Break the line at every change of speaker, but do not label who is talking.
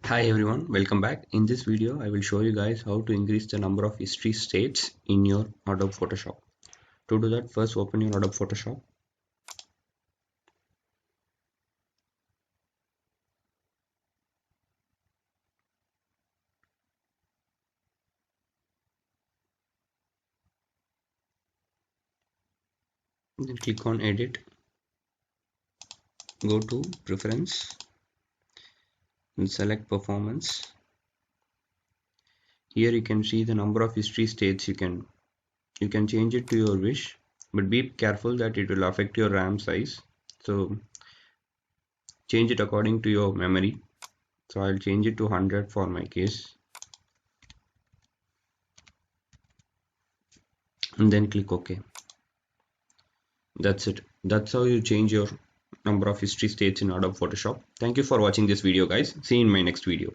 Hi everyone, welcome back. In this video, I will show you guys how to increase the number of history states in your Adobe Photoshop. To do that, first open your Adobe Photoshop. Then click on Edit. Go to Preference and select Performance. Here you can see the number of history states you can change it to your wish, but be careful that it will affect your RAM size. So change it according to your memory. So I'll change it to 100 for my case. And then click OK. That's it. That's how you change your number of history states in Adobe Photoshop. Thank you for watching this video, guys. See you in my next video.